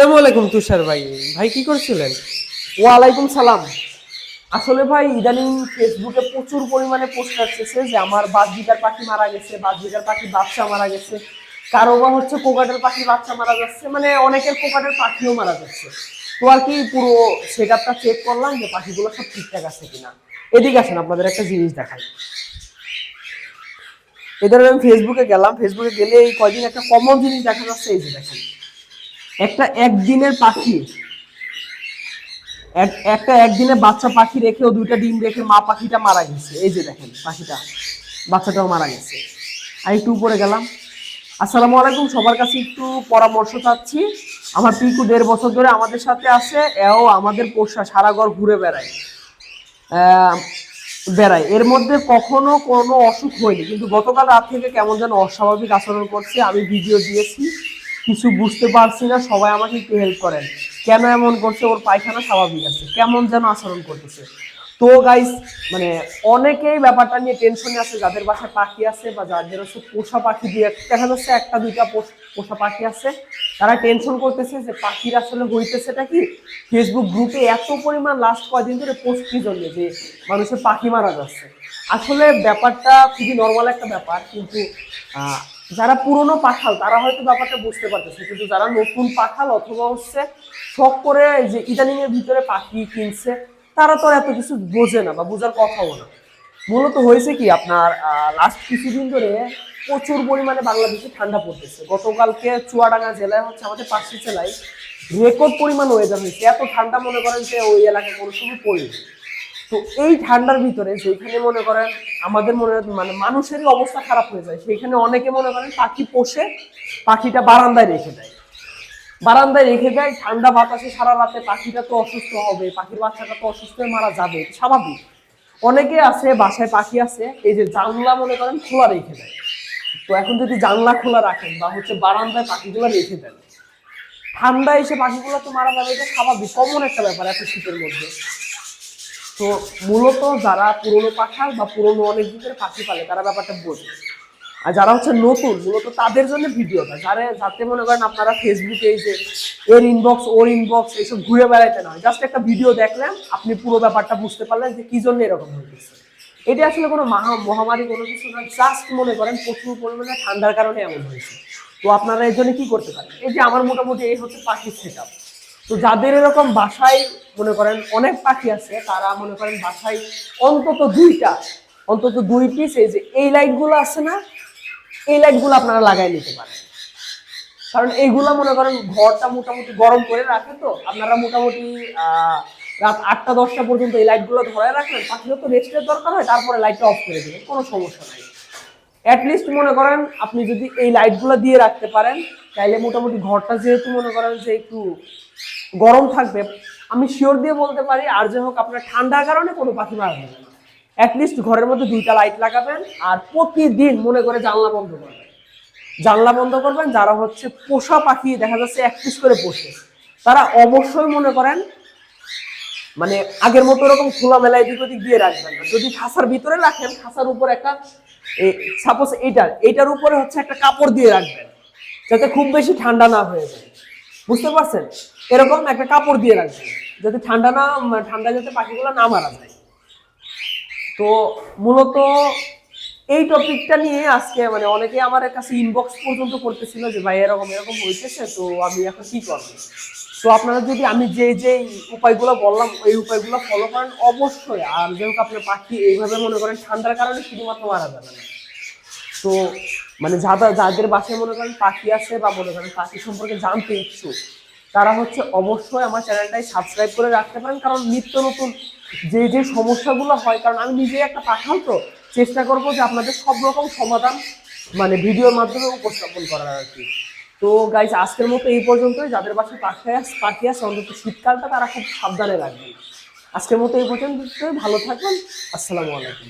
আসসালামু আলাইকুম তুষার ভাই। ভাই কি করছিলেন? ওয়ালাইকুম সালাম। আসলে ভাই ইদানিং ফেসবুকে প্রচুর পরিমাণে পোস্ট আসতেছে যে আমার বাজবিকার পাখি মারা গেছে, বাজবিকার পাখি বাচ্চা মারা গেছে, কারো বা হচ্ছে কোকাটের পাখি বাচ্চা মারা যাচ্ছে, মানে অনেকের কোকাটের পাখিও মারা যাচ্ছে। তো আর কি পুরো সেট আপটা চেক করলাম যে পাখিগুলো সব ঠিকঠাক আছে কিনা। এদিকে আসেন আপনাদের একটা জিনিস দেখাই। এদের আমি ফেসবুকে গেলাম, ফেসবুকে গেলে এই কয়দিন একটা কমন জিনিস দেখা যাচ্ছে, এই যে দেখেন একটা একদিনের পাখি, একটা একদিনে বাচ্চা পাখি রেখে ও দুইটা ডিম রেখে মা পাখিটা মারা গেছে। এই যে দেখেন পাখিটা, বাচ্চাটাও মারা গেছে। আর একটু উপরে গেলাম। আসসালামু আলাইকুম, সবার কাছে একটু পরামর্শ চাচ্ছি। আমার পিকু 1.5 বছর ধরে আমাদের সাথে আছে, এও আমাদের পোষা সারা ঘর ঘুরে বেড়ায়, এর মধ্যে কখনো কোনো অসুখ হয়নি, কিন্তু গতকাল রাত থেকে কেমন যেন অস্বাভাবিক আচরণ করছে। আমি ভিডিও দিয়েছি, কিছু বুঝতে পারছি না, সবাই আমাকে একটু হেল্প করেন। কেন এমন করছে? ওর পায়খানা স্বাভাবিক আছে, কেমন যেন আচরণ করতেছে। তো গাইস, মানে অনেকেই ব্যাপারটা নিয়ে টেনশনে আছে, যাদের বাসায় পাখি আছে বা যাদের হচ্ছে পোষা পাখি দিয়ে দেখা যাচ্ছে একটা দুইটা পোষা পাখি আছে, তারা টেনশন করতেছে যে পাখির আসলে হইতেছেটা কি। ফেসবুক গ্রুপে এত পরিমাণ লাস্ট কয়দিন ধরে পোস্ট কি জন্য যে মানুষের পাখি মারা যাচ্ছে। আসলে ব্যাপারটা খুবই নর্মাল একটা ব্যাপার, কিন্তু যারা পুরনো পাখাল তারা হয়তো ব্যাপারটা বুঝতে পারতেছে, কিন্তু যারা নতুন পাখাল অথবা হচ্ছে শখ করে যে ইদানিং এর ভিতরে পাখি কিনছে, তারা তো এত কিছু বোঝে না বা বোঝার কথাও না। মূলত হয়েছে কি, আপনার লাস্ট কিছুদিন ধরে প্রচুর পরিমাণে বাংলাদেশে ঠান্ডা পড়তেছে। গতকালকে চুয়াডাঙ্গা জেলায় হচ্ছে আমাদের পাশের জেলায় রেকর্ড পরিমাণ ওয়েদার হয়েছে। এত ঠান্ডা মনে করেন যে ওই এলাকায় কোনো সময় পড়েনি। তো এই ঠান্ডার ভিতরে যেখানে মনে করেন আমাদের মানে মানুষেরই অবস্থা খারাপ হয়ে যায়, সেখানে অনেকে মনে করেন পাখি পোষে, পাখিটা বারান্দায় রেখে দেয় ঠান্ডা বাতাসে সারা রাতে। পাখিটা তো অসুস্থ হবে, পাখির বাচ্চাটা তো অসুস্থ হয়ে মারা যাবে, স্বাভাবিক। অনেকে আছে বাসায় পাখি আছে, এই যে জানলা মনে করেন খোলা রেখে দেয়। তো এখন যদি জানলা খোলা রাখেন বা হচ্ছে বারান্দায় পাখিগুলো রেখে দেন, ঠান্ডা এসে পাখিগুলো তো মারা যাবে, এটা স্বাভাবিক, কমন একটা ব্যাপার এত শীতের মধ্যে। তো মূলত যারা পুরোনো পাখাল বা পুরোনো অনেক দিনের পাখি পালে তারা ব্যাপারটা বোঝে। আর যারা হচ্ছে নতুন, মূলত তাদের জন্য ভিডিওটা, যাতে মনে করেন আপনারা ফেসবুকে এই যে এর ইনবক্স ওর ইনবক্স এইসব ঘুরে বেড়াইতে না, জাস্ট একটা ভিডিও দেখলেন, আপনি পুরো ব্যাপারটা বুঝতে পারলেন যে কি জন্য এরকম হয়েছে। এটা আসলে কোনো মহামারী কোনো কিছু না, জাস্ট মনে করেন প্রচুর পরিমাণে ঠান্ডার কারণে এমন হয়েছে। তো আপনারা এর জন্য কি করতে পারেন? এই যে আমার মোটামুটি এই হচ্ছে পাখির সেট আপ। তো যাদের এরকম বাসায় মনে করেন অনেক পাখি আছে, তারা মনে করেন বাসায় অন্তত দুই পিস এই যে এই লাইটগুলো আছে না, এই লাইটগুলো আপনারা লাগাই নিতে পারেন। কারণ এইগুলা মনে করেন ঘরটা মোটামুটি গরম করে রাখে। তো আপনারা মোটামুটি রাত 8টা 10টা পর্যন্ত এই লাইটগুলো ধরে রাখলেন, পাখিরও তো রেস্টের দরকার হয়, তারপরে লাইটটা অফ করে দেবেন, কোনো সমস্যা নাই। অ্যাটলিস্ট মনে করেন আপনি যদি এই লাইটগুলো দিয়ে রাখতে পারেন, তাইলে মোটামুটি ঘরটা যেহেতু মনে করেন যে একটু গরম থাকবে, আমি শিওর দিয়ে বলতে পারি আর যে হোক আপনার ঠান্ডার কারণে কোনো পাখি মারা যাবে না। অ্যাটলিস্ট ঘরের মধ্যে 2টা লাইট লাগাবেন, আর প্রতিদিন মনে করে জানলা বন্ধ করবেন। যারা হচ্ছে পোষা পাখি দেখা যাচ্ছে 1 পিস করে পোষে, তারা অবশ্যই মনে করেন মানে আগের মতো এরকম খোলামেলা এদিক ওদিক দিয়ে রাখবেন না। যদি খাঁচার ভিতরে রাখেন, খাঁচার উপর একটা সাপোজ এইটার উপরে হচ্ছে একটা কাপড় দিয়ে রাখবেন, যাতে খুব বেশি ঠান্ডা না হয়ে যায়। বুঝতে পারছেন? এরকম একটা কাপড় দিয়ে রাখবেন, যাতে ঠান্ডা যাতে পাখিগুলো না মারা যায়। তো মূলত এই টপিকটা নিয়ে আজকে মানে অনেকে আমার কাছে ইনবক্স পর্যন্ত করতেছিল যে ভাই এরকম এরকম হইতেছে, তো আমি এখন কি করবো। তো আপনারা যদি আমি যে উপায়গুলো বললাম এই উপায়গুলো ফলো করেন অবশ্যই, আর যেহেতু আপনার পাখি এইভাবে মনে করেন ঠান্ডার কারণে শুধুমাত্র মারা যাবে না। তো মানে যাদের বাসায় মনে করেন পাখি আছে বা মনে করেন পাখি সম্পর্কে জানতে ইচ্ছুক, তারা হচ্ছে অবশ্যই আমার চ্যানেলটাই সাবস্ক্রাইব করে রাখতে পারেন। কারণ নিত্য নতুন যে সমস্যাগুলো হয়, কারণ আমি নিজেই একটা পাখাল, তো চেষ্টা করবো যে আপনাদের সব রকম সমাধান মানে ভিডিওর মাধ্যমে উপস্থাপন করার আর কি। তো গাইজ, আজকের মতো এই পর্যন্তই। যাদের বাসায় পাখি আছে অন্তত শীতকালটা তারা খুব সাবধানে রাখবেন। আজকের মতো এই পর্যন্তই, ভালো থাকবেন। আসসালামু আলাইকুম।